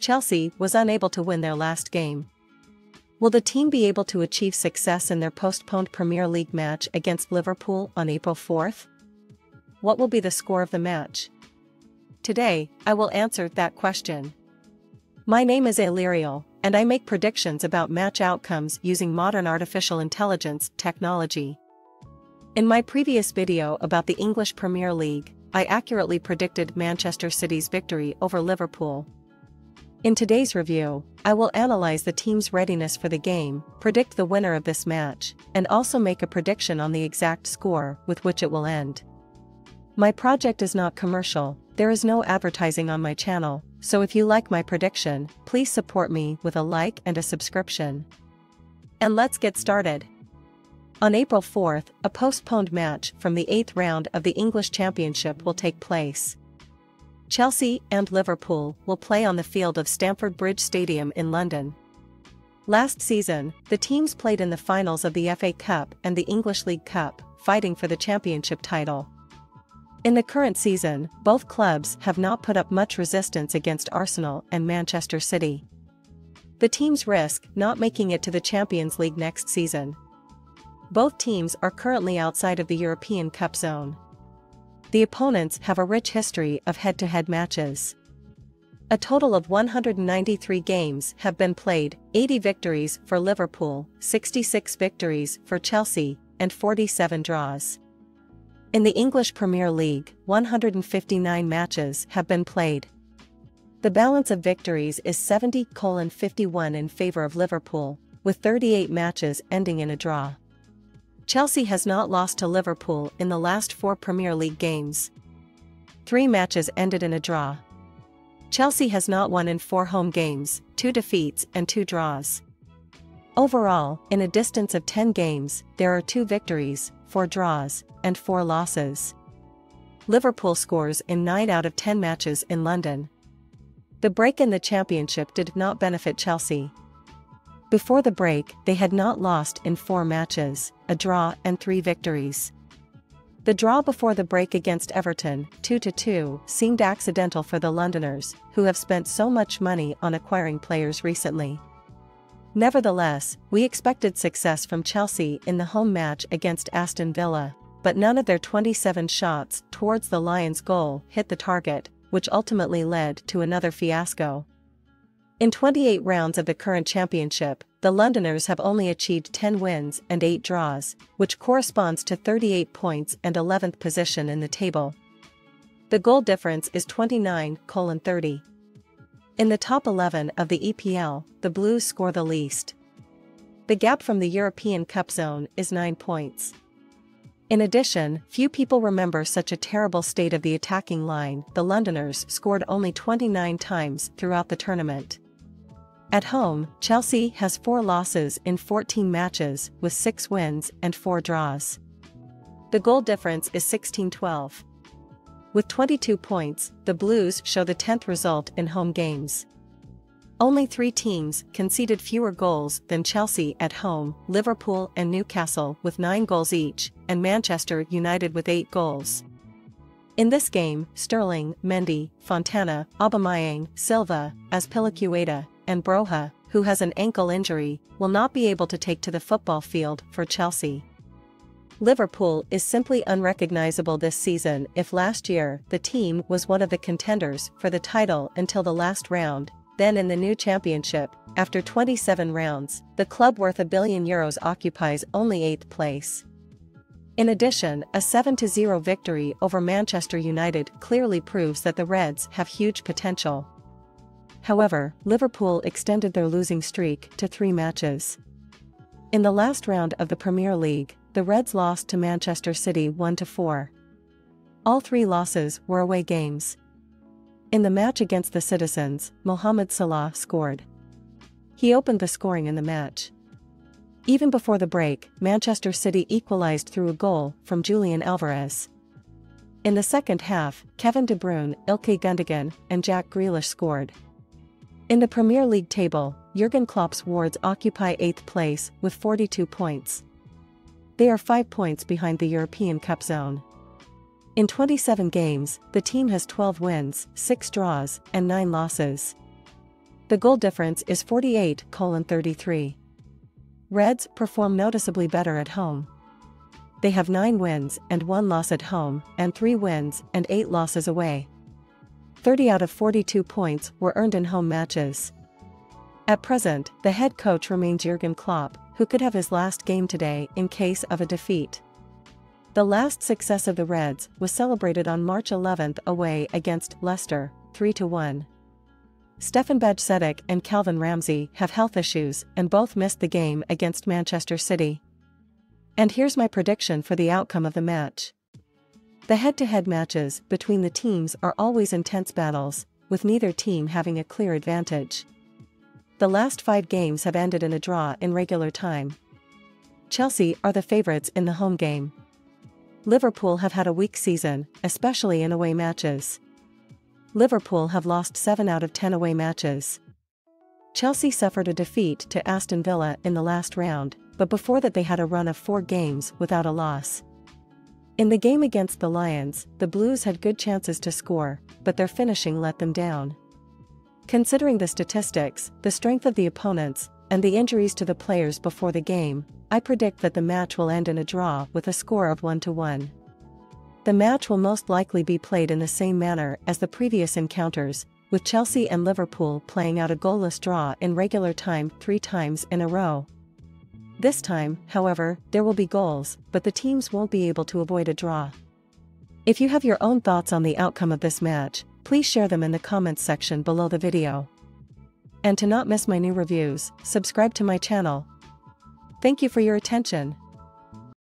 Chelsea was unable to win their last game. Will the team be able to achieve success in their postponed Premier League match against Liverpool on April 4th? What will be the score of the match? Today, I will answer that question. My name is Illyrial, and I make predictions about match outcomes using modern artificial intelligence technology. In my previous video about the English Premier League, I accurately predicted Manchester City's victory over Liverpool. In today's review, I will analyze the team's readiness for the game, predict the winner of this match, and also make a prediction on the exact score with which it will end. My project is not commercial, there is no advertising on my channel, so if you like my prediction, please support me with a like and a subscription. And let's get started. On April 4th, a postponed match from the 8th round of the English Championship will take place. Chelsea and Liverpool will play on the field of Stamford Bridge Stadium in London. Last season, the teams played in the finals of the FA Cup and the English League Cup, fighting for the championship title. In the current season, both clubs have not put up much resistance against Arsenal and Manchester City. The teams risk not making it to the Champions League next season. Both teams are currently outside of the European Cup zone. The opponents have a rich history of head-to-head matches. A total of 193 games have been played, 80 victories for Liverpool, 66 victories for Chelsea, and 47 draws. In the English Premier League, 159 matches have been played. The balance of victories is 70-51 in favor of Liverpool, with 38 matches ending in a draw. Chelsea has not lost to Liverpool in the last 4 Premier League games. 3 matches ended in a draw. Chelsea has not won in 4 home games, 2 defeats and 2 draws. Overall, in a distance of 10 games, there are 2 victories, 4 draws, and 4 losses. Liverpool scores in 9 out of 10 matches in London. The break in the Championship did not benefit Chelsea. Before the break, they had not lost in 4 matches, a draw and 3 victories. The draw before the break against Everton, 2-2, seemed accidental for the Londoners, who have spent so much money on acquiring players recently. Nevertheless, we expected success from Chelsea in the home match against Aston Villa, but none of their 27 shots towards the Lions' goal hit the target, which ultimately led to another fiasco. In 28 rounds of the current championship, the Londoners have only achieved 10 wins and 8 draws, which corresponds to 38 points and 11th position in the table. The goal difference is 29-30. In the top 11 of the EPL, the Blues score the least. The gap from the European Cup zone is 9 points. In addition, few people remember such a terrible state of the attacking line. The Londoners scored only 29 times throughout the tournament. At home, Chelsea has 4 losses in 14 matches, with 6 wins and 4 draws. The goal difference is 16-12. With 22 points, the Blues show the 10th result in home games. Only 3 teams conceded fewer goals than Chelsea at home: Liverpool and Newcastle with 9 goals each, and Manchester United with 8 goals. In this game, Sterling, Mendy, Fontana, Aubameyang, Silva, Azpilicueta, and Broja, who has an ankle injury, will not be able to take to the football field for Chelsea. Liverpool is simply unrecognizable this season. If last year the team was one of the contenders for the title until the last round, then in the new championship, after 27 rounds, the club worth €1 billion occupies only 8th place. In addition, a 7-0 victory over Manchester United clearly proves that the Reds have huge potential. However, Liverpool extended their losing streak to 3 matches. In the last round of the Premier League, the Reds lost to Manchester City 1-4. All 3 losses were away games. In the match against the Citizens, Mohamed Salah scored. He opened the scoring in the match. Even before the break, Manchester City equalized through a goal from Julian Alvarez. In the second half, Kevin De Bruyne, Ilkay Gundogan, and Jack Grealish scored. In the Premier League table, Jurgen Klopp's Wards occupy 8th place with 42 points. They are 5 points behind the European Cup zone. In 27 games, the team has 12 wins, 6 draws, and 9 losses. The goal difference is 48:33. Reds perform noticeably better at home. They have 9 wins and 1 loss at home, and 3 wins and 8 losses away. 30 out of 42 points were earned in home matches. At present, the head coach remains Jurgen Klopp, who could have his last game today in case of a defeat. The last success of the Reds was celebrated on March 11 away against Leicester, 3-1. Stefan Bajcetic and Calvin Ramsey have health issues and both missed the game against Manchester City. And here's my prediction for the outcome of the match. The head-to-head matches between the teams are always intense battles, with neither team having a clear advantage. The last 5 games have ended in a draw in regular time. Chelsea are the favourites in the home game. Liverpool have had a weak season, especially in away matches. Liverpool have lost 7 out of 10 away matches. Chelsea suffered a defeat to Aston Villa in the last round, but before that they had a run of 4 games without a loss. In the game against the Lions, the Blues had good chances to score, but their finishing let them down. Considering the statistics, the strength of the opponents, and the injuries to the players before the game, I predict that the match will end in a draw with a score of 1-1. The match will most likely be played in the same manner as the previous encounters, with Chelsea and Liverpool playing out a goalless draw in regular time 3 times in a row. This time, however, there will be goals, but the teams won't be able to avoid a draw. If you have your own thoughts on the outcome of this match, please share them in the comments section below the video. And to not miss my new reviews, subscribe to my channel. Thank you for your attention.